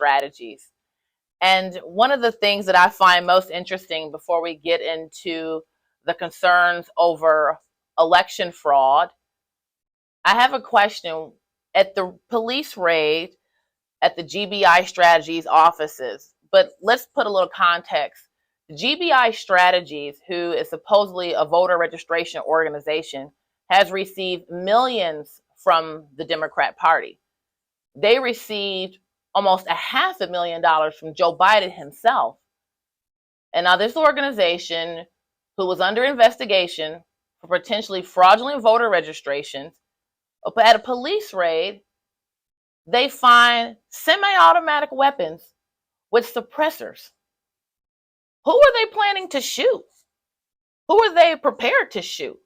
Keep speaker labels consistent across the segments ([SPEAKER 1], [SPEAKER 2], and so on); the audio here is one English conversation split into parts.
[SPEAKER 1] strategies. And one of the things that I find most interesting before we get into the concerns over election fraud, I have a question. At the police raid at the GBI Strategies offices, but let's put a little context. GBI Strategies, who is supposedly a voter registration organization, has received millions from the Democrat Party. They received almost $500,000 from Joe Biden himself. And now this organization, who was under investigation for potentially fraudulent voter registrations, at a police raid, they find semi-automatic weapons with suppressors. Who were they planning to shoot? Who were they prepared to shoot?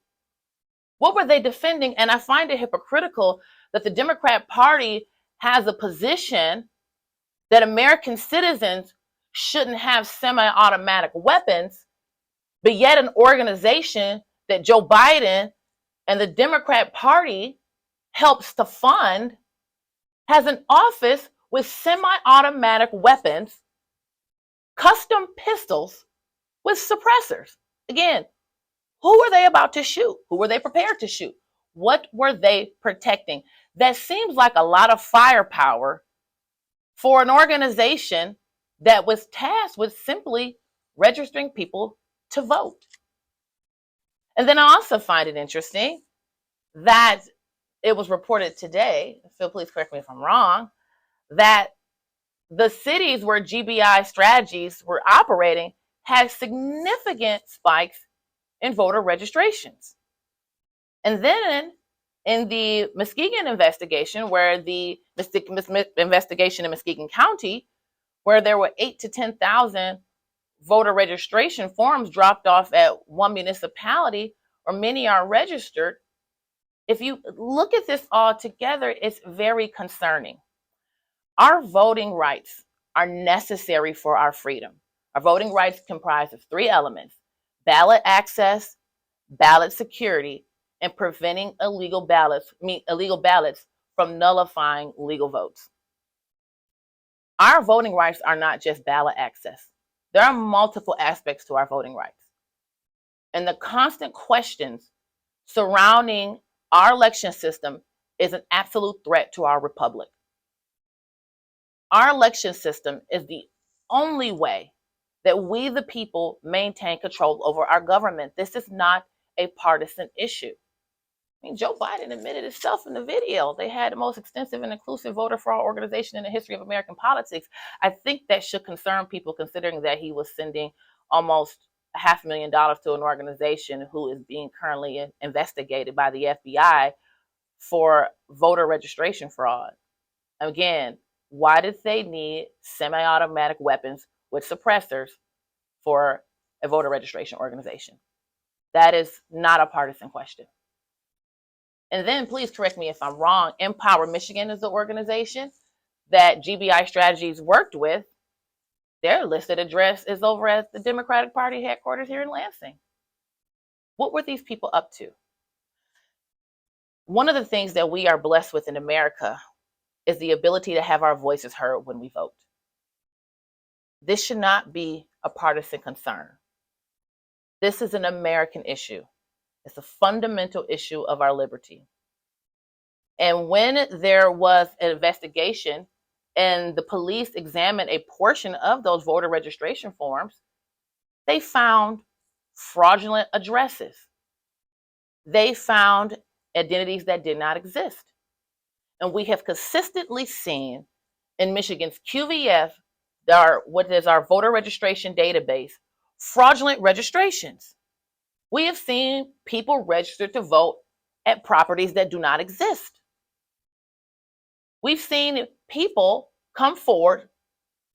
[SPEAKER 1] What were they defending? And I find it hypocritical that the Democrat Party has a position that American citizens shouldn't have semi-automatic weapons, but yet an organization that Joe Biden and the Democrat Party helps to fund has an office with semi-automatic weapons, custom pistols with suppressors. Again, who were they about to shoot? Who were they prepared to shoot? What were they protecting? That seems like a lot of firepower for an organization that was tasked with simply registering people to vote. And then I also find it interesting that it was reported today, so please correct me if I'm wrong, that the cities where GBI Strategies were operating had significant spikes in voter registrations. And then in the Muskegon investigation, where the investigation in Muskegon County, where there were 8,000 to 10,000 voter registration forms dropped off at one municipality, or many are registered. If you look at this all together, it's very concerning. Our voting rights are necessary for our freedom. Our voting rights comprise of three elements: ballot access, ballot security, and preventing illegal ballots from nullifying legal votes. Our voting rights are not just ballot access. There are multiple aspects to our voting rights. And the constant questions surrounding our election system is an absolute threat to our republic. Our election system is the only way that we, the people, maintain control over our government. This is not a partisan issue. I mean, Joe Biden admitted himself in the video. They had the most extensive and inclusive voter fraud organization in the history of American politics. I think that should concern people, considering that he was sending almost $500,000 to an organization who is being currently investigated by the FBI for voter registration fraud. Again, why did they need semi-automatic weapons with suppressors for a voter registration organization? That is not a partisan question. And then please correct me if I'm wrong. Empower Michigan is the organization that GBI Strategies worked with. Their listed address is over at the Democratic Party headquarters here in Lansing. What were these people up to? One of the things that we are blessed with in America is the ability to have our voices heard when we vote. This should not be a partisan concern. This is an American issue. It's a fundamental issue of our liberty. And when there was an investigation and the police examined a portion of those voter registration forms, they found fraudulent addresses. They found identities that did not exist. And we have consistently seen in Michigan's QVF, what is our voter registration database, fraudulent registrations. We have seen people register to vote at properties that do not exist. We've seen people come forward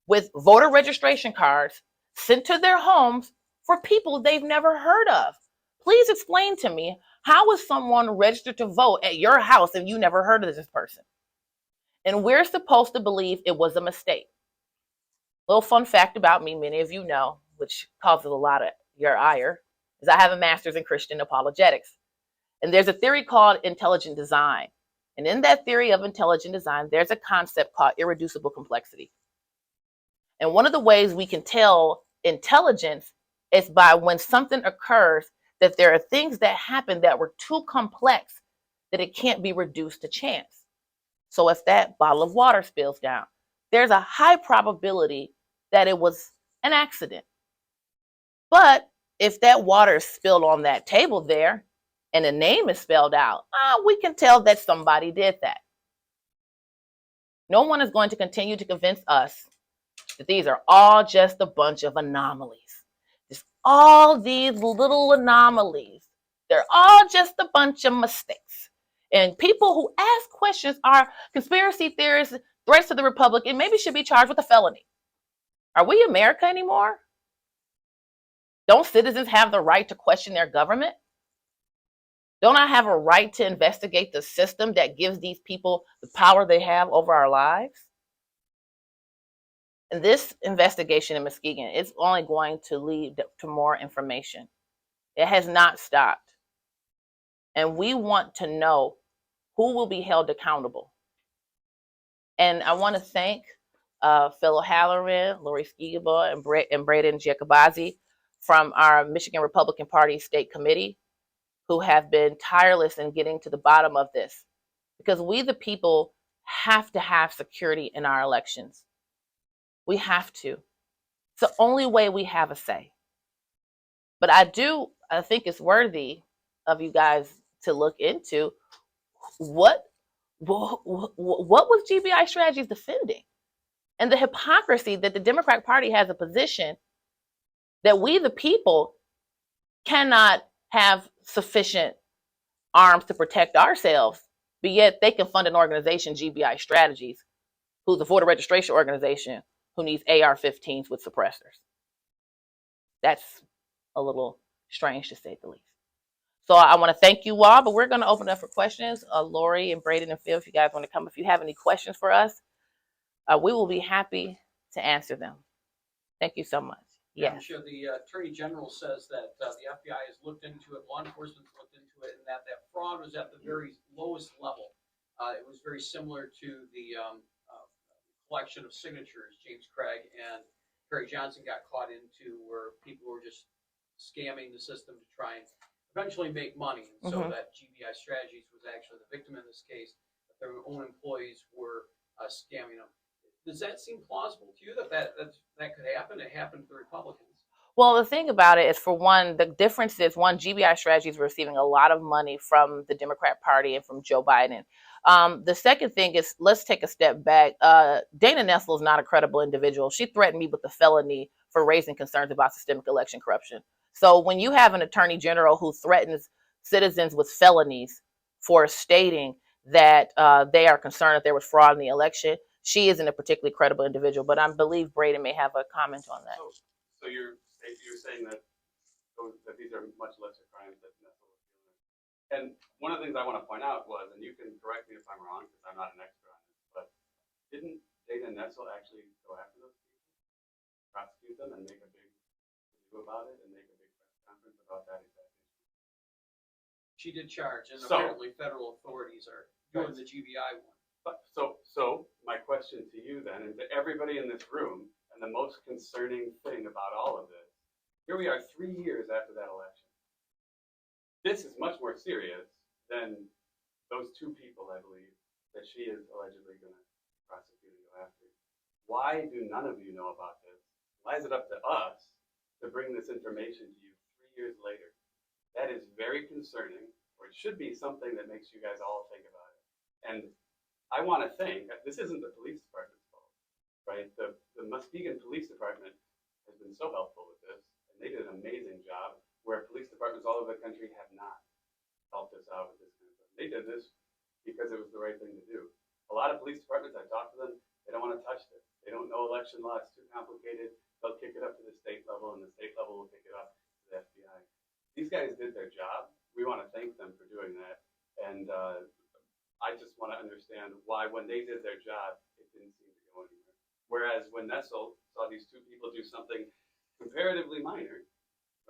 [SPEAKER 1] with voter registration cards sent to their homes for people they've never heard of. Please explain to me, how is someone registered to vote at your house if you never heard of this person? And we're supposed to believe it was a mistake. Little fun fact about me, many of you know, which causes a lot of your ire, is I have a master's in Christian apologetics. And there's a theory called intelligent design. And in that theory of intelligent design, there's a concept called irreducible complexity. And one of the ways we can tell intelligence is by when something occurs that there are things that happen that were too complex that it can't be reduced to chance. So if that bottle of water spills down, there's a high probability that it was an accident. But if that water is spilled on that table there and the name is spelled out, we can tell that somebody did that. No one is going to continue to convince us that these are all just a bunch of anomalies. Just all these little anomalies. They're all just a bunch of mistakes. And people who ask questions are conspiracy theorists, threats to the republic, and maybe should be charged with a felony. Are we America anymore? Don't citizens have the right to question their government? Don't I have a right to investigate the system that gives these people the power they have over our lives? And this investigation in Muskegon is only going to lead to more information. It has not stopped. And we want to know who will be held accountable. And I want to thank Phil Halloran, Lori Skigaba, and Braden Giacobazzi from our Michigan Republican Party State Committee, who have been tireless in getting to the bottom of this. Because we, the people, have to have security in our elections. We have to. It's the only way we have a say. But I think it's worthy of you guys to look into what was GBI Strategies defending, and the hypocrisy that the Democratic Party has a position that we, the people, cannot have sufficient arms to protect ourselves, but yet they can fund an organization, GBI Strategies, who's a voter registration organization who needs AR-15s with suppressors. That's a little strange, to say the least. So I want to thank you all, but we're going to open it up for questions. Lori and Braden and Phil, if you guys want to come, if you have any questions for us, we will be happy to answer them. Thank you so much.
[SPEAKER 2] Yeah, I'm sure the Attorney General says that the FBI has looked into it, law enforcement's looked into it, and that fraud was at the very lowest level. It was very similar to the collection of signatures James Craig and Perry Johnson got caught into, where people were just scamming the system to try and eventually make money. And so that GBI Strategies was actually the victim in this case, that their own employees were scamming them. Does that seem plausible to you that could happen? It happened to the Republicans.
[SPEAKER 1] Well, the thing about it is, for one, the difference is, one, GBI Strategies were receiving a lot of money from the Democrat Party and from Joe Biden. The second thing is, let's take a step back. Dana Nessel is not a credible individual. She threatened me with a felony for raising concerns about systemic election corruption. So when you have an attorney general who threatens citizens with felonies for stating that they are concerned that there was fraud in the election, she isn't a particularly credible individual. But I believe Braden may have a comment on that.
[SPEAKER 3] So you're saying that these are much lesser crimes that Nessel was dealing with. And one of the things I want to point out was, and you can correct me if I'm wrong because I'm not an expert on this, but didn't Dana Nessel actually go after those people, prosecute them, and make a big issue about it, and make a big press conference about that exact issue?
[SPEAKER 2] She did charge, and apparently federal authorities are doing the GBI one.
[SPEAKER 3] But so my question to you then, and to everybody in this room, and the most concerning thing about all of this, here we are 3 years after that election. This is much more serious than those two people, I believe, that she is allegedly going to prosecute and go after. Why do none of you know about this? Why is it up to us to bring this information to you 3 years later? That is very concerning, or it should be something that makes you guys all think about it. And I want to think, this isn't the police department's fault, right? The Muskegon Police Department has been so helpful with this, and they did an amazing job, where police departments all over the country have not helped us out with this kind of stuff. They did this because it was the right thing to do. A lot of police departments, I talked to them, they don't want to touch this. They don't know election law, it's too complicated. They'll kick it up to the state level, and the state level will kick it up to the FBI. These guys did their job. We want to thank them for doing that. And I just want to understand why, when they did their job, it didn't seem to go anywhere. Whereas when Nessel saw these two people do something comparatively minor,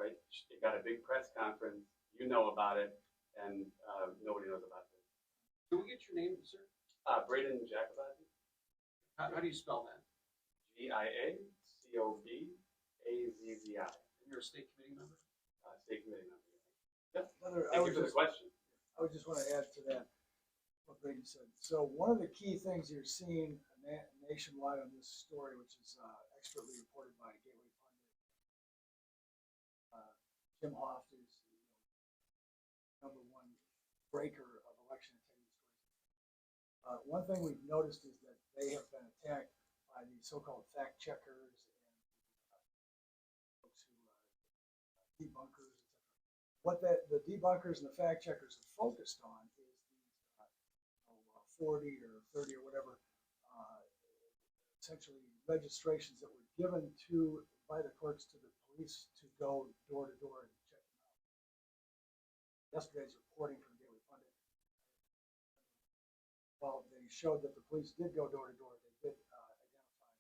[SPEAKER 3] right? It got a big press conference, you know about it, and nobody knows about this.
[SPEAKER 2] Can we get your name, sir?
[SPEAKER 3] Braden Giacobazzi.
[SPEAKER 2] How do you spell that?
[SPEAKER 3] GIA COBAZZI,
[SPEAKER 2] And you're a state committee member?
[SPEAKER 3] state committee member. Yep.
[SPEAKER 4] Heather,
[SPEAKER 3] Thank you for the question.
[SPEAKER 4] I would just want to add to that what Brady said. So one of the key things you're seeing nationwide on this story, which is expertly reported by Gateway Pundit, Jim Hoft is the #1 breaker of election integrity stories. One thing we've noticed is that they have been attacked by these so-called fact checkers and folks who debunkers, etc. What the debunkers and the fact checkers are focused on is these 40 or 30 or whatever, essentially registrations that were given by the clerks to the police to go door to door and check them out. Yesterday's reporting from Daily Pundit, well, they showed that the police did go door to door. They did identify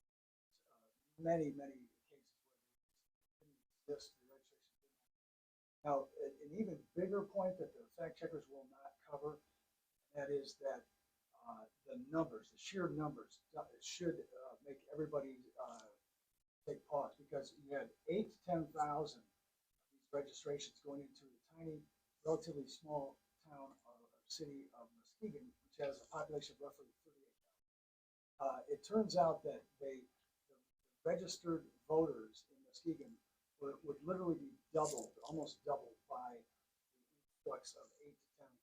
[SPEAKER 4] many cases where they didn't exist, the registration didn't. Now, an even bigger point that the fact checkers will not cover, that is that the numbers, the sheer numbers, should make everybody take pause, because you had 8,000 to 10,000 of these registrations going into the tiny, relatively small town or city of Muskegon, which has a population of roughly 38,000. It turns out that the registered voters in Muskegon would literally be doubled, almost doubled, by the influx of 8,000 to 10,000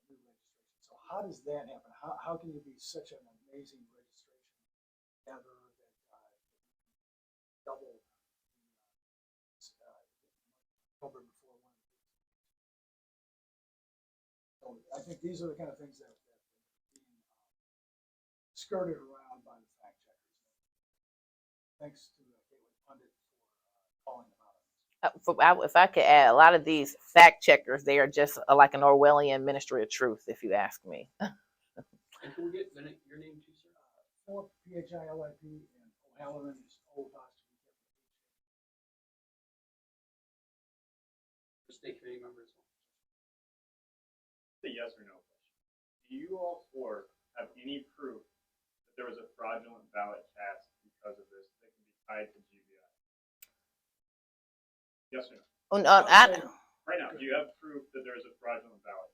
[SPEAKER 4] new registrations. So how does that happen? How can you be such an amazing registration gatherer that double October before one of the big? So I think these are the kind of things that are being skirted around by the fact checkers. Thanks to Gateway Pundit for calling them out.
[SPEAKER 1] If I could add, a lot of these fact checkers, they are just like an Orwellian ministry of truth, if you ask me.
[SPEAKER 2] And can we get your name too, sir?
[SPEAKER 4] Philip, PHILIP, and O'Halloran is O'.
[SPEAKER 2] State committee member as well.
[SPEAKER 5] It's a yes or no question. Do you all four have any proof that there was a fraudulent ballot cast because of this that can be tied to GBI? Yes or no? Right now, do you have proof that there is a fraudulent ballot cast?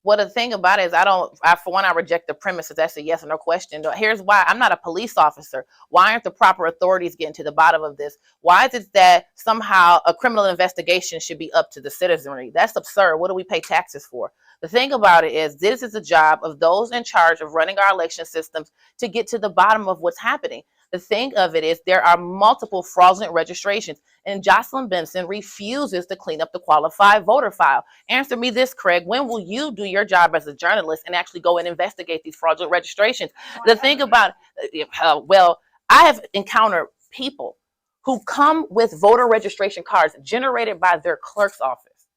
[SPEAKER 1] Well, the thing about it is, for one, I reject the premise that that's a yes or no question. Here's why. I'm not a police officer. Why aren't the proper authorities getting to the bottom of this? Why is it that somehow a criminal investigation should be up to the citizenry? That's absurd. What do we pay taxes for? The thing about it is, this is the job of those in charge of running our election systems to get to the bottom of what's happening. The thing of it is, there are multiple fraudulent registrations, and Jocelyn Benson refuses to clean up the qualified voter file. Answer me this, Craig. When will you do your job as a journalist and actually go and investigate these fraudulent registrations? The thing about well, I have encountered people who come with voter registration cards generated by their clerk's office,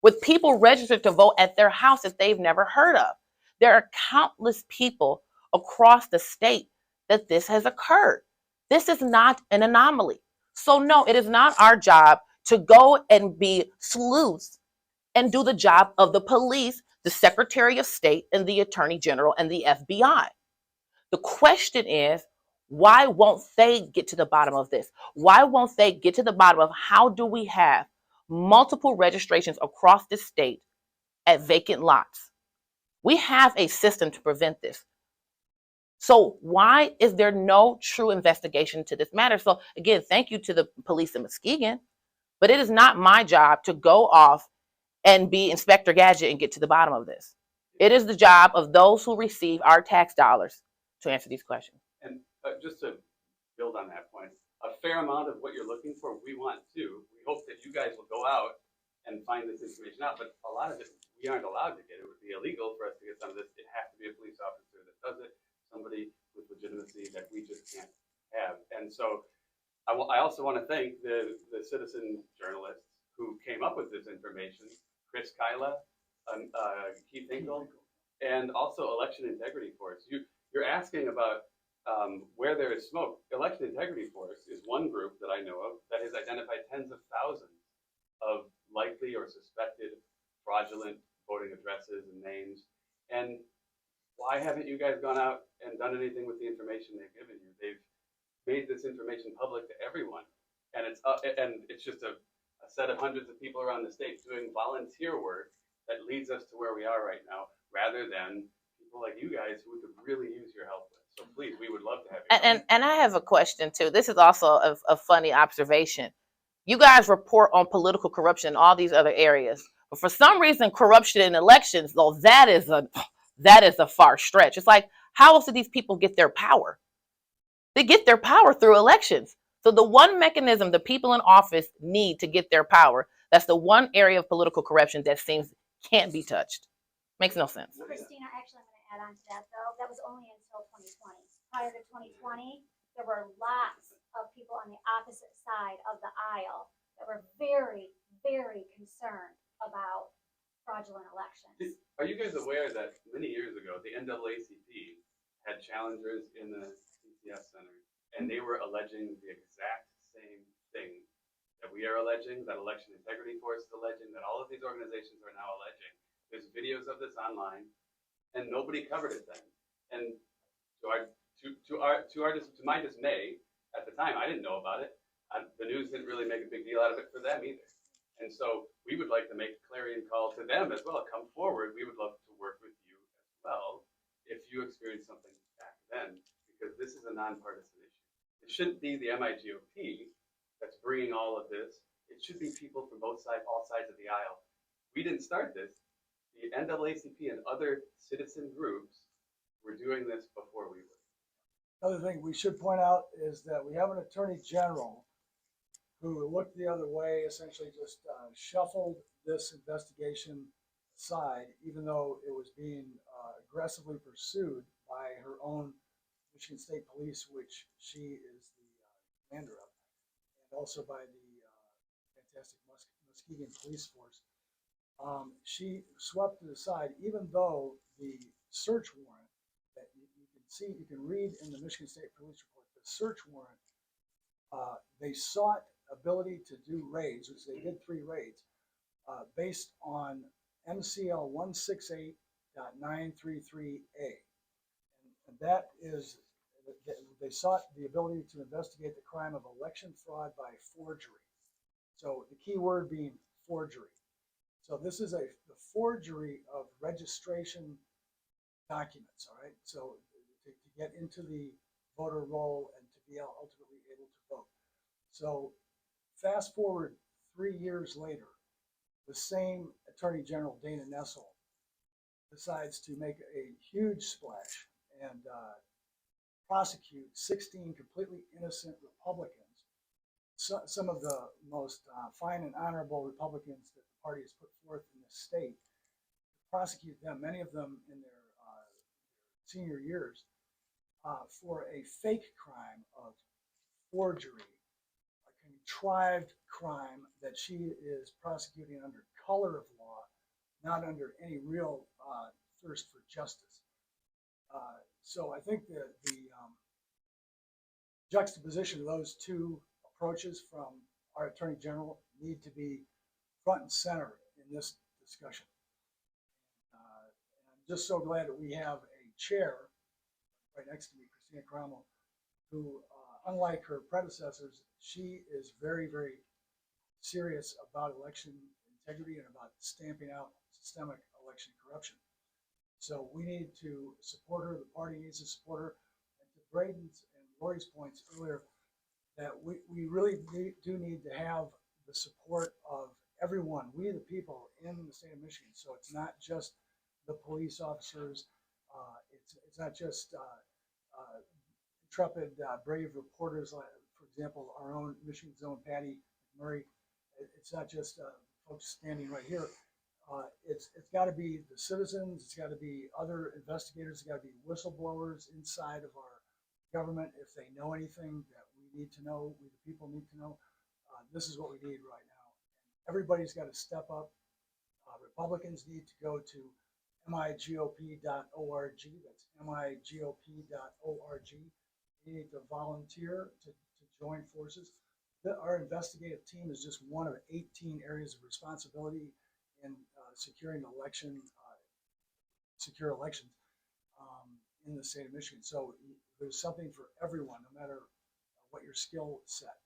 [SPEAKER 1] with people registered to vote at their house that they've never heard of. There are countless people across the state that this has occurred. This is not an anomaly. So no, it is not our job to go and be sleuths and do the job of the police, the Secretary of State, and the Attorney General, and the FBI. The question is, why won't they get to the bottom of this? Why won't they get to the bottom of how do we have multiple registrations across the state at vacant lots? We have a system to prevent this. So why is there no true investigation to this matter? So again, thank you to the police in Muskegon, but it is not my job to go off and be Inspector Gadget and get to the bottom of this. It is the job of those who receive our tax dollars to answer these questions.
[SPEAKER 3] And just to build on that point, a fair amount of what you're looking for, we want too. We hope that you guys will go out and find this information out, but a lot of it we aren't allowed to get. It would be illegal for us to get some of this. It has to be a police officer that does it, somebody with legitimacy that we just can't have. And so I also want to thank the citizen journalists who came up with this information, Chris Kyla, Keith Hinkle, and also Election Integrity Force. You're asking about where there is smoke. Election Integrity Force is one group that I know of that has identified tens of thousands of likely or suspected fraudulent voting addresses and names. And why haven't you guys gone out and done anything with the information they've given you? They've made this information public to everyone, and it's just a set of hundreds of people around the state doing volunteer work that leads us to where we are right now, rather than people like you guys who could really use your help with. So please, we would love to have you.
[SPEAKER 1] And I have a question too. This is also a funny observation. You guys report on political corruption in all these other areas, but for some reason, corruption in elections, though, that is a far stretch. It's like, how else do these people get their power? They get their power through elections. So the one mechanism the people in office need to get their power, that's the one area of political corruption that seems can't be touched. Makes no sense.
[SPEAKER 6] Christina, actually, I'm going to add on to that, though. That was only until 2020. Prior to 2020, there were lots of people on the opposite side of the aisle that were very, very concerned about fraudulent elections.
[SPEAKER 3] Are you guys aware that many years ago, the NAACP had challengers in the CCS Center, and they were alleging the exact same thing that we are alleging, that Election Integrity Force is alleging, that all of these organizations are now alleging. There's videos of this online, and nobody covered it then. And to my dismay, at the time, I didn't know about it. The news didn't really make a big deal out of it for them either. And so we would like to make a clarion call to them as well. Come forward. We would love to work with you as well if you experienced something back then, because this is a nonpartisan issue. It shouldn't be the MIGOP that's bringing all of this. It should be people from all sides of the aisle. We didn't start this. The NAACP and other citizen groups were doing this before we were.
[SPEAKER 4] Another thing we should point out is that we have an attorney general who looked the other way, essentially just shuffled this investigation aside, even though it was being aggressively pursued by her own Michigan State Police, which she is the commander of, and also by the fantastic Muskegon Police Force. She swept it aside, even though the search warrant that you can see, you can read in the Michigan State Police report, the search warrant, they sought ability to do raids, which they did 3 raids, based on MCL 168.933A. And that is, they sought the ability to investigate the crime of election fraud by forgery. So the key word being forgery. So this is the forgery of registration documents, all right? So to get into the voter roll and to be ultimately able to vote. So fast forward 3 years later, the same Attorney General, Dana Nessel, decides to make a huge splash and prosecute 16 completely innocent Republicans, some of the most fine and honorable Republicans that the party has put forth in this state, prosecute them, many of them in their senior years, for a fake crime of forgery, a contrived crime that she is prosecuting under color of law, not under any real thirst for justice. So I think the juxtaposition of those two approaches from our Attorney General need to be front and center in this discussion. And I'm just so glad that we have a chair right next to me, Christina Cromwell, who, unlike her predecessors, she is very, very serious about election integrity and about stamping out systemic election corruption. So we need to support her. The party needs to support her. And to Braden's and Lori's points earlier, that we really do need to have the support of everyone, we the people in the state of Michigan. So it's not just the police officers, it's not just intrepid, brave reporters, like, for example, our own Michigan's own Patty Murray. It's not just folks standing right here. It's got to be the citizens, it's got to be other investigators, it's got to be whistleblowers inside of our government if they know anything that we need to know, we the people need to know. This is what we need right now. Everybody's got to step up. Republicans need to go to migop.org. That's migop.org. You need to volunteer to join forces. Our investigative team is just one of 18 areas of responsibility in securing secure elections in the state of Michigan. So there's something for everyone, no matter what your skill set.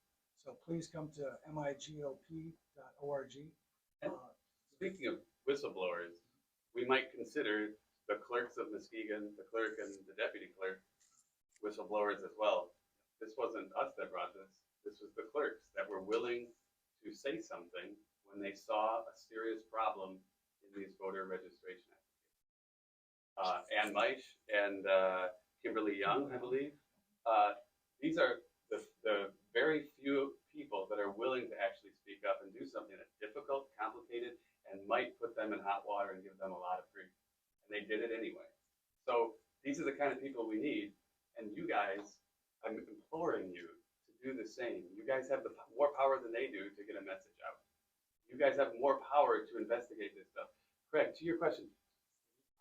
[SPEAKER 4] So please come to migop.org.
[SPEAKER 3] Speaking of whistleblowers, we might consider the clerks of Muskegon, the clerk and the deputy clerk, whistleblowers as well. This wasn't us that brought this. This was the clerks that were willing to say something when they saw a serious problem in these voter registration applications. Ann Meisch and Kimberly Young, I believe. These are the very few people that are willing to actually speak up and do something that's difficult, complicated, and might put them in hot water and give them a lot of grief. And they did it anyway. So these are the kind of people we need. And you guys, I'm imploring you to do the same. You guys have more power than they do to get a message out. You guys have more power to investigate this stuff. Craig, to your question,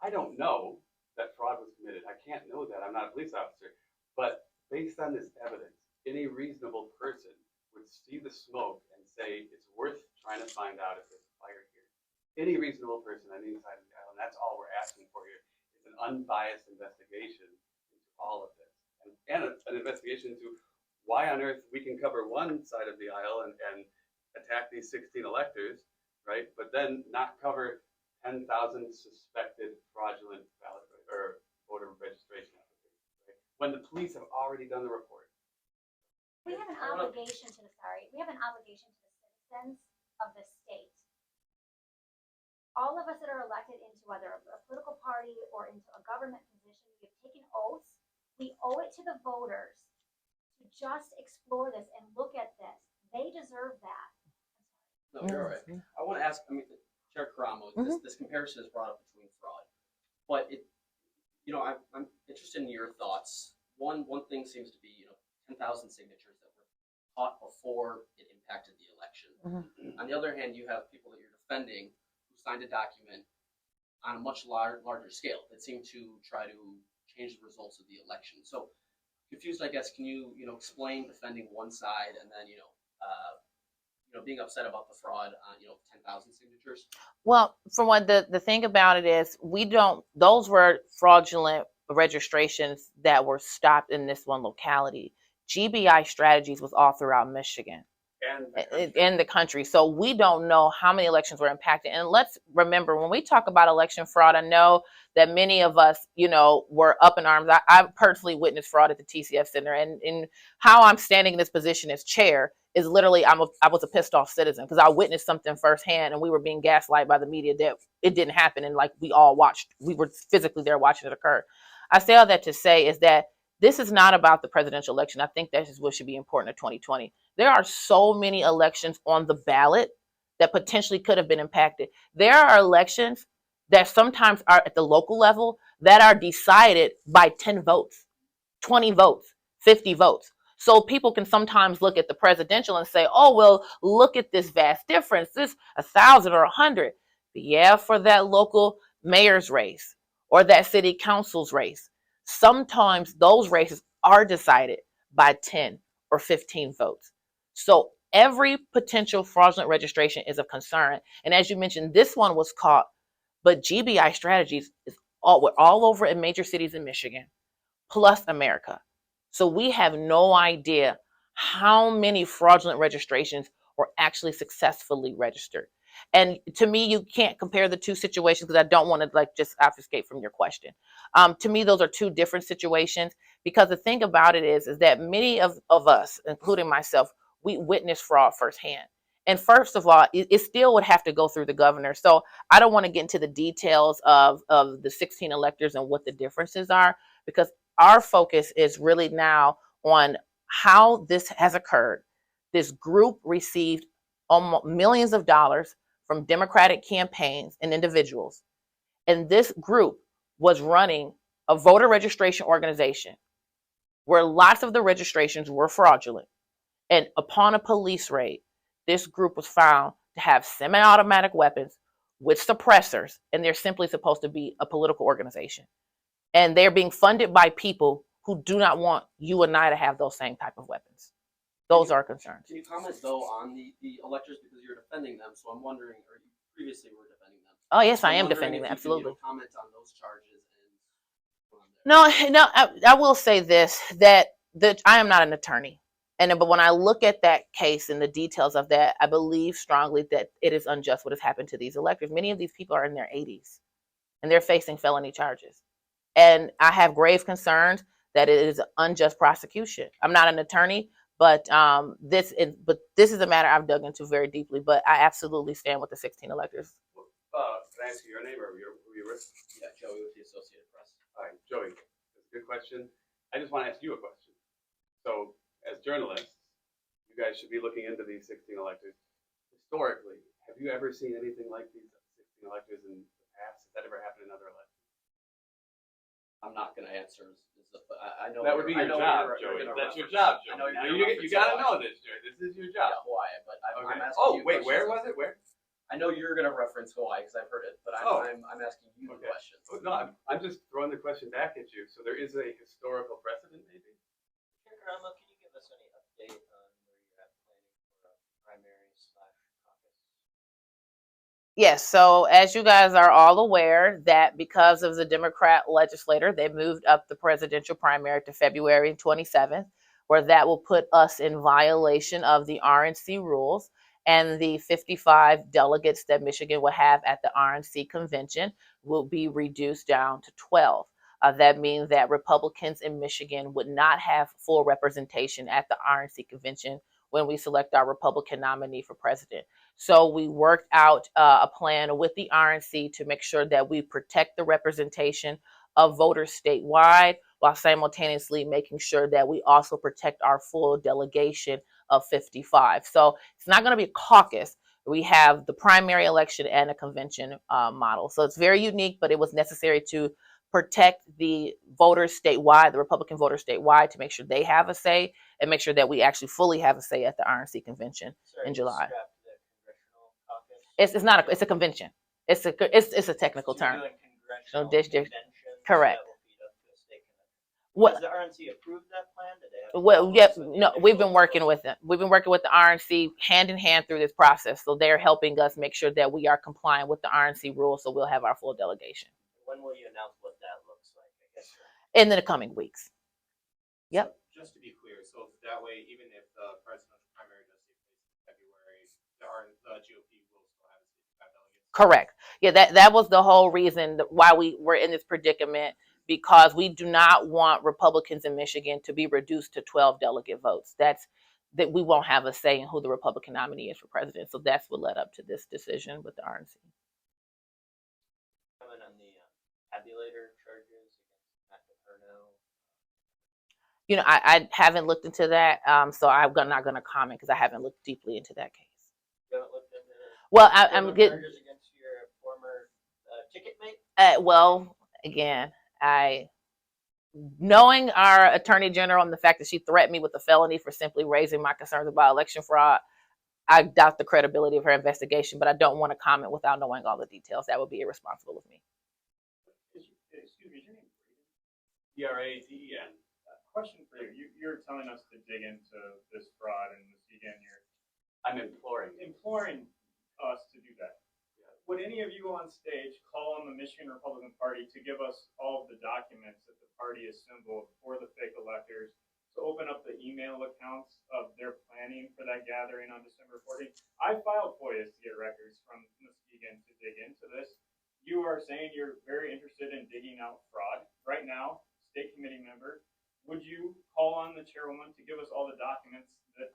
[SPEAKER 3] I don't know that fraud was committed. I can't know that. I'm not a police officer. But based on this evidence, any reasonable person would see the smoke and say it's worth trying to find out if there's a fire here. Any reasonable person on any side of the island, that's all we're asking for here, is an unbiased investigation into all of this. And an investigation into why on earth we can cover one side of the aisle and attack these 16 electors, right? But then not cover 10,000 suspected fraudulent ballot or voter registration applications, right? When the police have already done the report.
[SPEAKER 6] We have an obligation to we have an obligation to the citizens of the state. All of us that are elected into whether a political party or into a government position, we have taken oaths. We owe it to the voters to just explore this and look at this. They deserve that.
[SPEAKER 7] No, you're all right. I want to ask, Chair Karamo, this comparison is brought up between fraud, but I'm interested in your thoughts. One thing seems to be, 10,000 signatures that were caught before it impacted the election. On the other hand, you have people that you're defending who signed a document on a much larger scale that seemed to try to change the results of the election. So confused, I guess. Can you explain defending one side and then being upset about the fraud on 10,000 signatures?
[SPEAKER 1] Well, for one, the thing about it is those were fraudulent registrations that were stopped in this one locality. GBI Strategies was all throughout Michigan and the country. So we don't know how many elections were impacted. And let's remember, when we talk about election fraud, I know that many of us, were up in arms. I personally witnessed fraud at the TCF Center, and how I'm standing in this position as chair is literally I was a pissed off citizen because I witnessed something firsthand, and we were being gaslighted by the media that it didn't happen, and like we all watched, we were physically there watching it occur. I say all that to say is that this is not about the presidential election. I think that is what should be important in 2020. There are so many elections on the ballot that potentially could have been impacted. There are elections that sometimes are at the local level that are decided by 10 votes, 20 votes, 50 votes. So people can sometimes look at the presidential and say, oh, well, look at this vast difference, this 1,000 or 100. But yeah, for that local mayor's race or that city council's race, sometimes those races are decided by 10 or 15 votes. So every potential fraudulent registration is of concern. And as you mentioned, this one was caught, but GBI Strategies is all over in major cities in Michigan, plus America. So we have no idea how many fraudulent registrations were actually successfully registered. And to me, you can't compare the two situations because I don't want to just obfuscate from your question. To me, those are two different situations, because the thing about it is that many of us, including myself, we witnessed fraud firsthand. And first of all, it still would have to go through the governor. So I don't want to get into the details of the 16 electors and what the differences are, because our focus is really now on how this has occurred. This group received almost millions of dollars from Democratic campaigns and individuals. And this group was running a voter registration organization where lots of the registrations were fraudulent. And upon a police raid, this group was found to have semi-automatic weapons with suppressors, and they're simply supposed to be a political organization. And they're being funded by people who do not want you and I to have those same type of weapons. Those are concerns.
[SPEAKER 7] Can you comment, though, on the electors, because you're defending them? So I'm wondering, or you previously were defending them.
[SPEAKER 1] Oh, yes,
[SPEAKER 7] So
[SPEAKER 1] I
[SPEAKER 7] I'm
[SPEAKER 1] am
[SPEAKER 7] wondering
[SPEAKER 1] defending
[SPEAKER 7] if
[SPEAKER 1] them,
[SPEAKER 7] you can,
[SPEAKER 1] absolutely.
[SPEAKER 7] comment on those charges. And
[SPEAKER 1] No, I will say this, that I am not an attorney. but when I look at that case and the details of that, I believe strongly that it is unjust what has happened to these electors. Many of these people are in their 80s and they're facing felony charges. And I have grave concerns that it is unjust prosecution. I'm not an attorney, but this is a matter I've dug into very deeply. But I absolutely stand with the 16 electors.
[SPEAKER 3] Can I ask you your name or who you were?
[SPEAKER 7] Yeah, Joey with the Associated Press.
[SPEAKER 3] All right, Joey, that's a good question. I just want to ask you a question. So, as journalists, you guys should be looking into these 16 electors. Historically, have you ever seen anything like these 16 electors in the past? Has that ever happened in other elections?
[SPEAKER 7] I'm not going to answer. I know
[SPEAKER 3] That would be your job, Joey. That's your job, Joey. Now you got to know this, Joey. This is your job.
[SPEAKER 7] Yeah, Hawaii, but I'm
[SPEAKER 3] Okay.
[SPEAKER 7] asking
[SPEAKER 3] Oh,
[SPEAKER 7] you
[SPEAKER 3] wait, where
[SPEAKER 7] questions.
[SPEAKER 3] was it? Where?
[SPEAKER 7] I know you're going to reference Hawaii because I've heard it, but
[SPEAKER 3] Oh.
[SPEAKER 7] I'm asking you the
[SPEAKER 3] Okay.
[SPEAKER 7] question.
[SPEAKER 3] No, I'm just throwing the question back at you. So there is a historical precedent, maybe?
[SPEAKER 8] Chair Karamo, can you give us any update on where you're at planning for a primary/caucus?
[SPEAKER 1] Yes, so as you guys are all aware, that because of the Democrat legislator, they moved up the presidential primary to February 27th, where that will put us in violation of the RNC rules, and the 55 delegates that Michigan will have at the RNC convention will be reduced down to 12. That means that Republicans in Michigan would not have full representation at the RNC convention when we select our Republican nominee for president. So we worked out a plan with the RNC to make sure that we protect the representation of voters statewide while simultaneously making sure that we also protect our full delegation of 55. So it's not going to be a caucus. We have the primary election and a convention model. So it's very unique, but it was necessary to protect the voters statewide, the Republican voters statewide, to make sure they have a say and make sure that we actually fully have a say at the RNC convention.
[SPEAKER 8] Sorry,
[SPEAKER 1] In
[SPEAKER 8] you
[SPEAKER 1] July.
[SPEAKER 8] scrapped the congressional caucus.
[SPEAKER 1] It's not it's a convention. It's a technical
[SPEAKER 8] So you're
[SPEAKER 1] term.
[SPEAKER 8] doing congressional
[SPEAKER 1] district.
[SPEAKER 8] conventions
[SPEAKER 1] Correct.
[SPEAKER 8] that will feed up to a state convention.
[SPEAKER 1] What?
[SPEAKER 8] Has the RNC approved that plan? Did they have
[SPEAKER 1] Well,
[SPEAKER 8] problems
[SPEAKER 1] yep.
[SPEAKER 8] with the
[SPEAKER 1] No, we've
[SPEAKER 8] initial
[SPEAKER 1] been working with them. We've been working with the RNC hand in hand through this process. So they're helping us make sure that we are compliant with the RNC rules. So we'll have our full delegation
[SPEAKER 8] When will you announce what that looks like? I guess.
[SPEAKER 1] in the coming weeks. Yep.
[SPEAKER 9] So just to be clear, so that way, even if the presidential primary does take place in February, the GOP will still have its 55 delegates.
[SPEAKER 1] Correct. Yeah, that was the whole reason why we were in this predicament, because we do not want Republicans in Michigan to be reduced to 12 delegate votes. That we won't have a say in who the Republican nominee is for president. So that's what led up to this decision with the RNC.
[SPEAKER 8] Comment on the tabulator charges against Matt DePerno.
[SPEAKER 1] You know, I haven't looked into that, so I'm not going to comment because I haven't looked deeply into that case.
[SPEAKER 8] You haven't looked into
[SPEAKER 1] Well, I'm
[SPEAKER 8] criminal
[SPEAKER 1] getting.
[SPEAKER 8] charges against your former ticket mate?
[SPEAKER 1] Well, again, knowing our attorney general and the fact that she threatened me with a felony for simply raising my concerns about election fraud, I doubt the credibility of her investigation, but I don't want to comment without knowing all the details. That would be irresponsible of me.
[SPEAKER 5] Excuse me, is your name Braden?
[SPEAKER 3] Braden.
[SPEAKER 5] Question for you. You're telling us to dig into this fraud and Muskegon. You're
[SPEAKER 3] I'm imploring.
[SPEAKER 5] imploring us to do that. Would any of you on stage call on the Michigan Republican Party to give us all of the documents that the party assembled for the fake electors, to open up the email accounts of their planning for that gathering on December 14th? I filed FOIAs to get records from Muskegon to dig into this. You are saying you're very interested in digging out fraud. Right now, state committee member, would you call on the chairwoman to give us all the documents that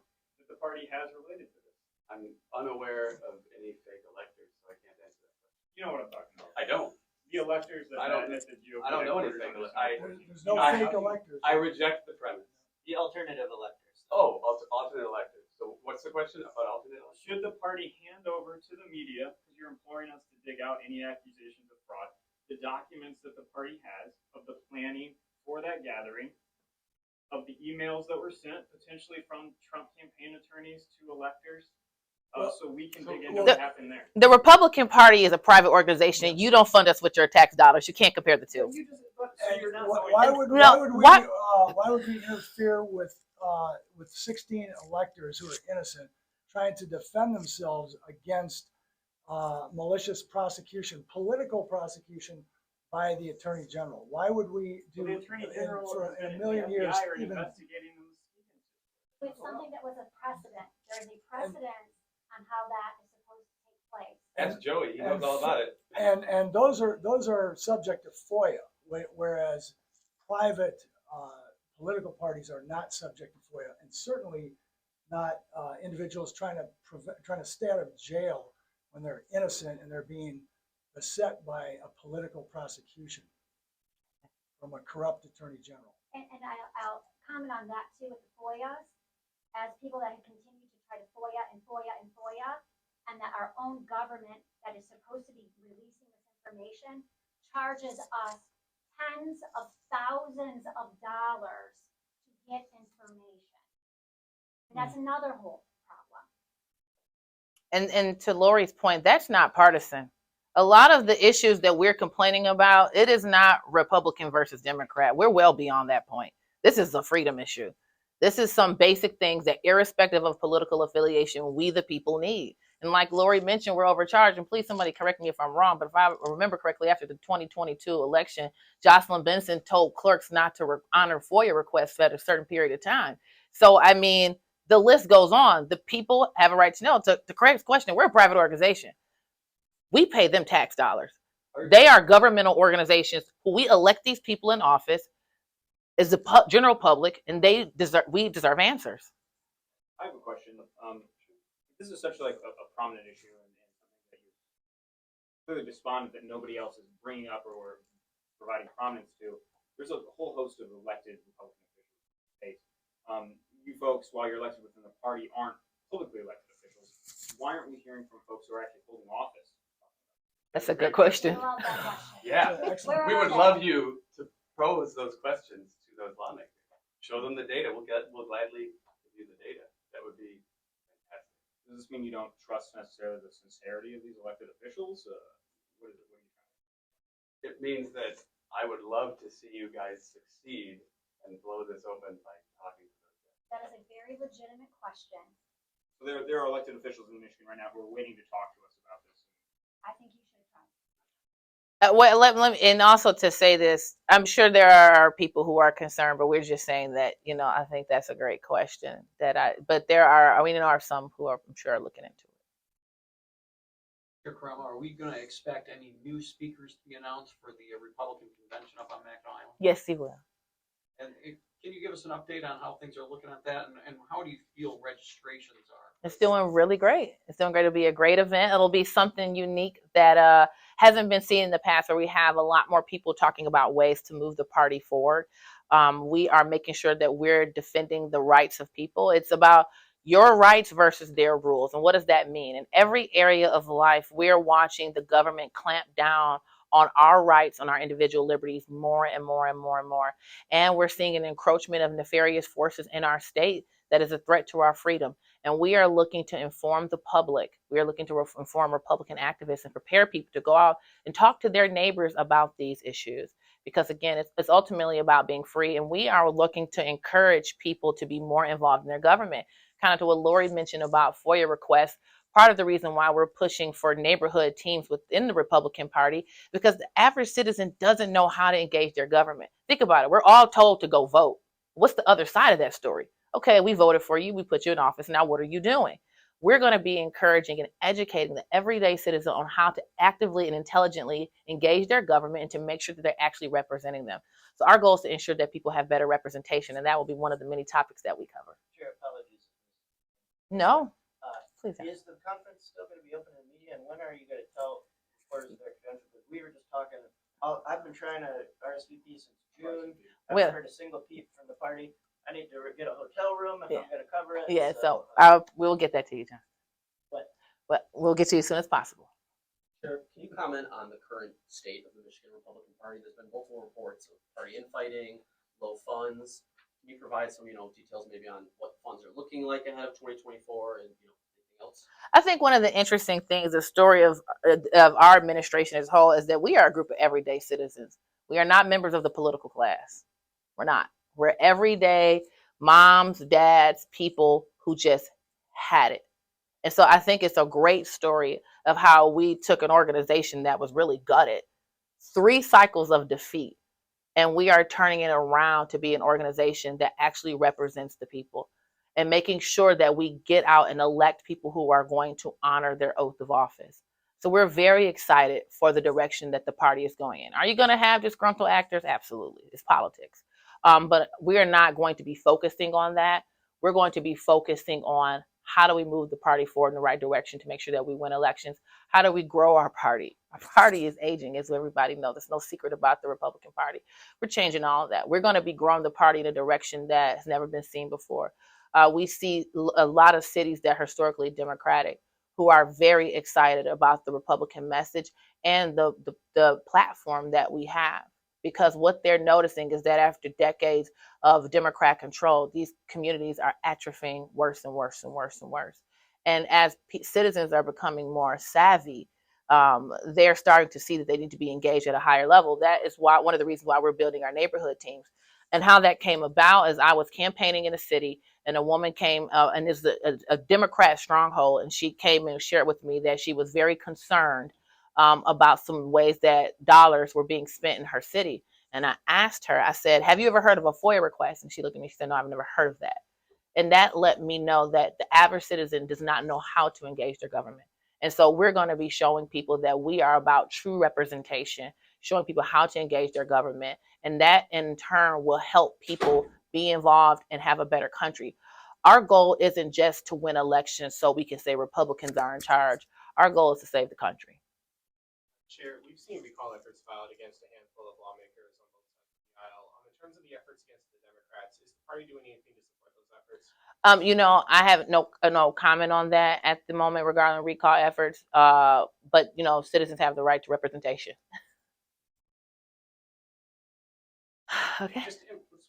[SPEAKER 5] the party has related to this?
[SPEAKER 3] I'm unaware of any fake electors, so I can't answer that question.
[SPEAKER 5] You know what I'm talking about.
[SPEAKER 3] I don't.
[SPEAKER 5] The electors that
[SPEAKER 3] I don't-
[SPEAKER 5] met at the GOP.
[SPEAKER 3] I don't know
[SPEAKER 5] headquarters
[SPEAKER 3] anything.
[SPEAKER 5] on December 14th.
[SPEAKER 4] There's no
[SPEAKER 3] I-
[SPEAKER 4] fake electors.
[SPEAKER 3] I reject the premise.
[SPEAKER 8] The alternative electors.
[SPEAKER 3] Oh, alternate electors. So what's the question about alternate electors?
[SPEAKER 5] Should the party hand over to the media, because you're imploring us to dig out any accusations of fraud, the documents that the party has of the planning for that gathering, of the emails that were sent potentially from Trump campaign attorneys to electors, so we can dig into what happened there?
[SPEAKER 1] The Republican Party is a private organization. You don't fund us with your tax dollars. You can't compare the two.
[SPEAKER 5] You just, so you're not
[SPEAKER 4] Why would
[SPEAKER 1] No,
[SPEAKER 4] why would we interfere with 16 electors who are innocent trying to defend themselves against malicious prosecution, political prosecution by the Attorney General? Why would we do
[SPEAKER 5] the attorney general
[SPEAKER 4] for in a
[SPEAKER 5] and
[SPEAKER 4] million
[SPEAKER 5] the
[SPEAKER 4] years
[SPEAKER 5] FBI are
[SPEAKER 4] even?
[SPEAKER 5] investigating the Muskegon.
[SPEAKER 6] It's something that was a precedent. There is a precedent on how that is supposed to take place.
[SPEAKER 3] That's Joey. He knows all about it.
[SPEAKER 4] And those are subject to FOIA, whereas private political parties are not subject to FOIA, and certainly not individuals trying to stay out of jail when they're innocent and they're being beset by a political prosecution from a corrupt attorney general.
[SPEAKER 6] And I'll comment on that too with the FOIAs. As people that have continued to try to FOIA and FOIA and FOIA, and that our own government that is supposed to be releasing this information charges us tens of thousands of dollars to get information. And that's another whole problem.
[SPEAKER 1] And to Lori's point, that's not partisan. A lot of the issues that we're complaining about, it is not Republican versus Democrat. We're well beyond that point. This is a freedom issue. This is some basic things that, irrespective of political affiliation, we the people need. And like Lori mentioned, we're overcharged. And please, somebody correct me if I'm wrong, but if I remember correctly, after the 2022 election, Jocelyn Benson told clerks not to honor FOIA requests at a certain period of time. So, I mean, the list goes on. The people have a right to know. To Craig's question, we're a private organization. We pay them tax dollars. They are governmental organizations who we elect these people in office as the general public, and we deserve answers.
[SPEAKER 5] I have a question. This is such like a prominent issue and something that you're clearly despondent that nobody else is bringing up or providing prominence to. There's a whole host of elected Republican officials in the state. You folks, while you're elected within the party, aren't publicly elected officials. Why aren't we hearing from folks who are actually holding office?
[SPEAKER 1] That's a good question.
[SPEAKER 6] I love that question.
[SPEAKER 3] Yeah.
[SPEAKER 4] Excellent.
[SPEAKER 3] We would love you to pose those questions to those lawmakers. Show them the data. We'll gladly give you the data. That would be fantastic.
[SPEAKER 5] Does this mean you don't trust necessarily the sincerity of these elected officials? What is it? What are you trying to?
[SPEAKER 3] It means that I would love to see you guys succeed and blow this open by talking to those guys.
[SPEAKER 6] That is a very legitimate question.
[SPEAKER 5] So there are elected officials in Michigan right now who are waiting to talk to us about this.
[SPEAKER 6] I think you should try.
[SPEAKER 1] Well, let me, and also to say this, I'm sure there are people who are concerned, but we're just saying that, I think that's a great question but there are some who are, I'm sure, looking into it.
[SPEAKER 2] Chair Karamo, are we going to expect any new speakers to be announced for the Republican convention up on Mackinac Island?
[SPEAKER 1] Yes, he will.
[SPEAKER 2] And can you give us an update on how things are looking at that, and how do you feel registrations are?
[SPEAKER 1] It's doing really great. It's doing great. It'll be a great event. It'll be something unique that hasn't been seen in the past, where we have a lot more people talking about ways to move the party forward. We are making sure that we're defending the rights of people. It's about your rights versus their rules. And what does that mean? In every area of life, we're watching the government clamp down on our rights, on our individual liberties more and more and more and more. And we're seeing an encroachment of nefarious forces in our state that is a threat to our freedom. And we are looking to inform the public. We are looking to inform Republican activists and prepare people to go out and talk to their neighbors about these issues. Because again, it's ultimately about being free. And we are looking to encourage people to be more involved in their government. Kind of to what Lori mentioned about FOIA requests. Part of the reason why we're pushing for neighborhood teams within the Republican Party, because the average citizen doesn't know how to engage their government. Think about it. We're all told to go vote. What's the other side of that story? Okay, we voted for you. We put you in office. Now what are you doing? We're going to be encouraging and educating the everyday citizen on how to actively and intelligently engage their government and to make sure that they're actually representing them. So our goal is to ensure that people have better representation, and that will be one of the many topics that we cover.
[SPEAKER 8] Chair, apologies.
[SPEAKER 1] No, please.
[SPEAKER 8] Is the conference still going to be open to the media, and when are you going to tell reporters of their credentials? Because we were just talking, I've been trying to RSVP since June. I haven't heard a single peep from the party. I need to get a hotel room if I'm going to cover it.
[SPEAKER 1] Yeah, so we'll get that to you, John. But we'll get to you as soon as possible.
[SPEAKER 7] Sure. Can you comment on the current state of the Michigan Republican Party? There's been multiple reports of party infighting, low funds. Can you provide some, details maybe on what funds are looking like ahead of 2024 and, anything else?
[SPEAKER 1] I think one of the interesting things, the story of our administration as a whole, is that we are a group of everyday citizens. We are not members of the political class. We're not. We're everyday moms, dads, people who just had it. And so I think it's a great story of how we took an organization that was really gutted, 3 cycles of defeat, and we are turning it around to be an organization that actually represents the people. and making sure that we get out and elect people who are going to honor their oath of office. So we're very excited for the direction that the party is going in. Are you going to have disgruntled actors? Absolutely. It's politics. But we are not going to be focusing on that. We're going to be focusing on how do we move the party forward in the right direction to make sure that we win elections? How do we grow our party? Our party is aging, as everybody knows. There's no secret about the Republican Party. We're changing all of that. We're going to be growing the party in a direction that has never been seen before. We see a lot of cities that are historically Democratic who are very excited about the Republican message and the platform that we have. Because what they're noticing is that after decades of Democrat control, these communities are atrophying worse and worse and worse and worse. And as citizens are becoming more savvy, they're starting to see that they need to be engaged at a higher level. That is why one of the reasons why we're building our neighborhood teams. And how that came about is I was campaigning in a city, and a woman came, and this is a Democrat stronghold, and she came and shared with me that she was very concerned about some ways that dollars were being spent in her city. And I asked her, I said, have you ever heard of a FOIA request? And she looked at me, she said, no, I've never heard of that. And that let me know that the average citizen does not know how to engage their government. And so we're going to be showing people that we are about true representation, showing people how to engage their government. And that in turn will help people be involved and have a better country. Our goal isn't just to win elections so we can say Republicans are in charge. Our goal is to save the country.
[SPEAKER 9] Chair, we've seen recall efforts filed against a handful of lawmakers on both sides of the aisle. In terms of the efforts against the Democrats, is the party doing anything to support those efforts?
[SPEAKER 1] I have no comment on that at the moment regarding recall efforts. But citizens have the right to representation. Okay.
[SPEAKER 9] Just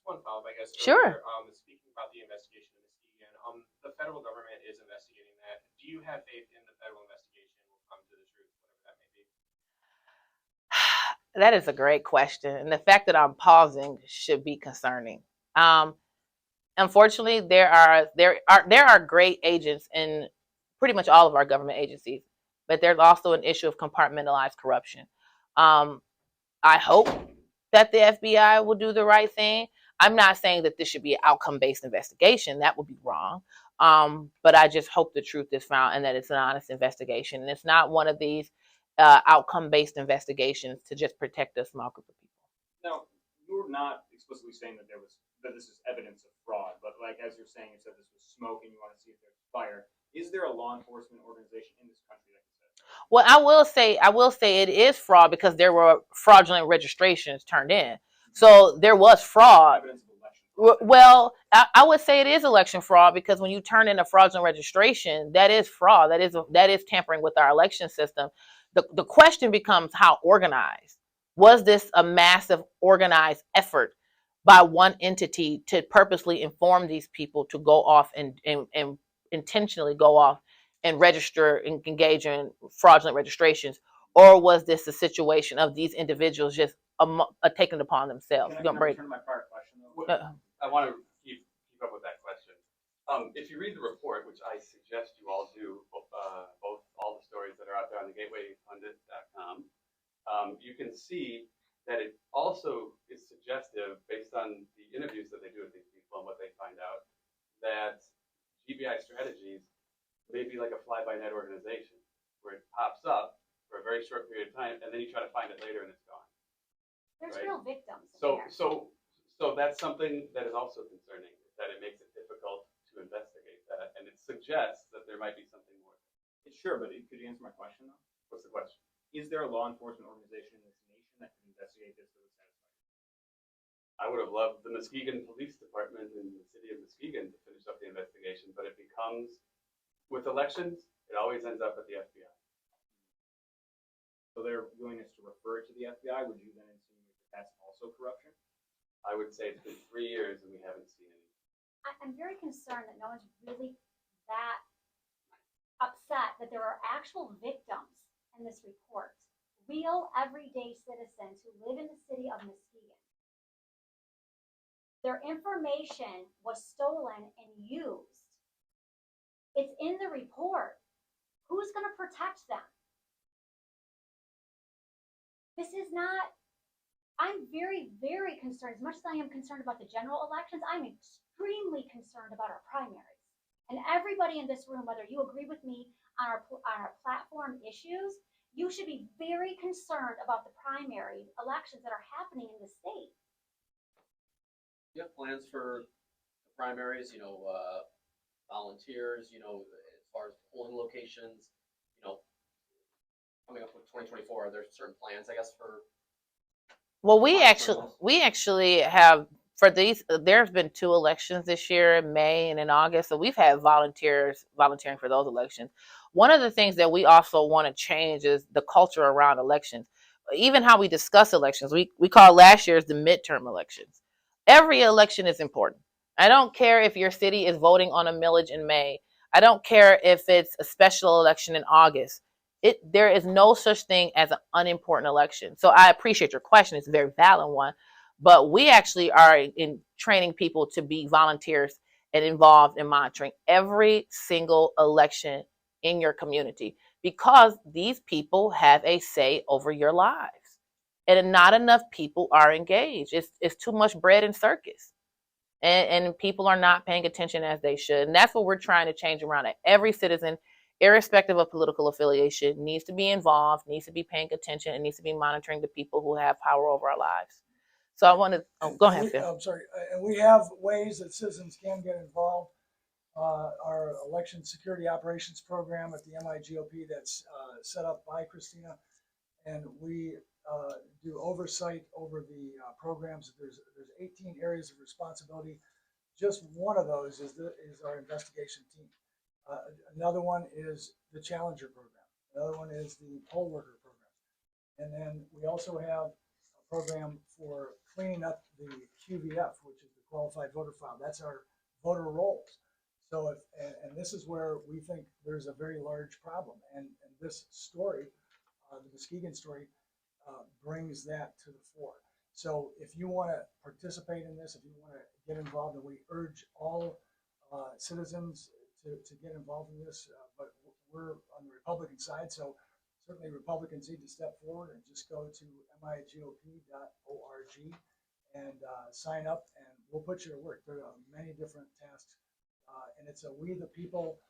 [SPEAKER 9] one follow-up, I guess.
[SPEAKER 1] Sure.
[SPEAKER 9] Earlier, speaking about the investigation in Muskegon, the federal government is investigating that. Do you have faith in the federal investigation will come to the truth, whatever that may be?
[SPEAKER 1] That is a great question, and the fact that I'm pausing should be concerning. Unfortunately, there are great agents in pretty much all of our government agencies, but there's also an issue of compartmentalized corruption. I hope that the FBI will do the right thing. I'm not saying that this should be an outcome-based investigation. That would be wrong. But I just hope the truth is found and that it's an honest investigation. And it's not one of these outcome-based investigations to just protect a small group of people.
[SPEAKER 5] Now, you're not explicitly saying that this is evidence of fraud, but like as you're saying, you said this was smoke and you want to see if there's fire. Is there a law enforcement organization in this country that can say that?
[SPEAKER 1] Well, I will say it is fraud because there were fraudulent registrations turned in. So there was fraud.
[SPEAKER 5] Evidence of election fraud.
[SPEAKER 1] Well, I would say it is election fraud because when you turn in a fraudulent registration, that is fraud. That is tampering with our election system. The question becomes how organized. Was this a massive organized effort by one entity to purposely inform these people to go off and intentionally go off and register and engage in fraudulent registrations? Or was this a situation of these individuals just taking it upon themselves?
[SPEAKER 5] Can I return to my prior question, though?
[SPEAKER 3] I want to keep up with that question. If you read the report, which I suggest you all do, both all the stories that are out there on the gatewaypundit.com, you can see that it also is suggestive, based on the interviews that they do with these people and what they find out, that GBI strategies may be like a fly-by-night organization, where it pops up for a very short period of time, and then you try to find it later and it's gone.
[SPEAKER 6] There's
[SPEAKER 3] Right.
[SPEAKER 6] real victims in
[SPEAKER 3] So,
[SPEAKER 6] there.
[SPEAKER 3] so that's something that is also concerning, that it makes it difficult to investigate that, and it suggests that there might be something more.
[SPEAKER 5] Sure, but could you answer my question, though?
[SPEAKER 3] What's the question?
[SPEAKER 5] Is there a law enforcement organization in this nation that could investigate this that would satisfy you?
[SPEAKER 3] I would have loved the Muskegon Police Department in the city of Muskegon to finish up the investigation, but it becomes, with elections, it always ends up at the FBI.
[SPEAKER 5] So their willingness to refer it to the FBI, would you then insinuate that that's also corruption?
[SPEAKER 3] I would say it's been 3 years and we haven't seen any.
[SPEAKER 6] I'm very concerned that no one's really that upset that there are actual victims in this report. Real everyday citizens who live in the city of Muskegon. Their information was stolen and used. It's in the report. Who's going to protect them? This is not, I'm very, very concerned. As much as I am concerned about the general elections, I'm extremely concerned about our primaries. And everybody in this room, whether you agree with me on our platform issues, you should be very concerned about the primary elections that are happening in the state.
[SPEAKER 7] You have plans for the primaries, volunteers, as far as polling locations, coming up with 2024, are there certain plans, I guess, for?
[SPEAKER 1] Well,
[SPEAKER 7] monitoring those?
[SPEAKER 1] we actually have for these. There's been 2 elections this year, in May and in August. So we've had volunteers volunteering for those elections. One of the things that we also want to change is the culture around elections. Even how we discuss elections. We call last year's the midterm elections. Every election is important. I don't care if your city is voting on a millage in May. I don't care if it's a special election in August. There is no such thing as an unimportant election. So I appreciate your question. It's a very valid one. But we actually are in training people to be volunteers and involved in monitoring every single election in your community, because these people have a say over your lives. And not enough people are engaged. It's too much bread and circus. And people are not paying attention as they should. And that's what we're trying to change around it. Every citizen, irrespective of political affiliation, needs to be involved, needs to be paying attention, and needs to be monitoring the people who have power over our lives. So I want to go ahead, Phil.
[SPEAKER 4] I'm sorry, and we have ways that citizens can get involved. Our election security operations program at the MIGOP that's set up by Christina, and we do oversight over the programs. There's 18 areas of responsibility. Just one of those is our investigation team. Another one is the Challenger program. Another one is the poll worker program. And then we also have a program for cleaning up the QVF, which is the qualified voter file. That's our voter rolls. So and this is where we think there's a very large problem. And this story, the Muskegon story, brings that to the fore. So if you want to participate in this, if you want to get involved, and we urge all citizens to get involved in this, but we're on the Republican side, so certainly Republicans need to step forward and just go to migop.org and sign up, and we'll put you to work. There are many different tasks, and it's a we the people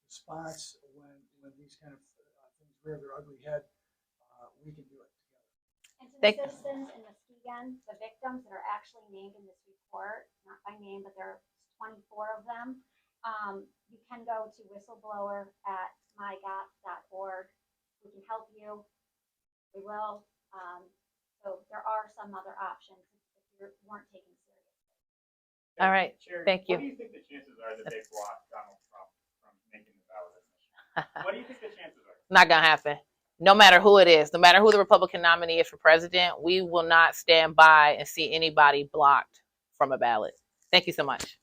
[SPEAKER 4] response when these kind of things rear their ugly head. We can do it together.
[SPEAKER 6] And to the citizens in Muskegon, the victims that are actually named in this report, not by name, but there are 24 of them, you can go to whistleblower@mygop.org. We can help you. We will. So there are some other options if you weren't taken seriously.
[SPEAKER 1] All right.
[SPEAKER 5] Chair,
[SPEAKER 1] Thank you.
[SPEAKER 5] What do you think the chances are that they block Donald Trump from making the ballot initiative? What do you think the chances are?
[SPEAKER 1] Not going to happen. No matter who it is, no matter who the Republican nominee is for president, we will not stand by and see anybody blocked from a ballot. Thank you so much.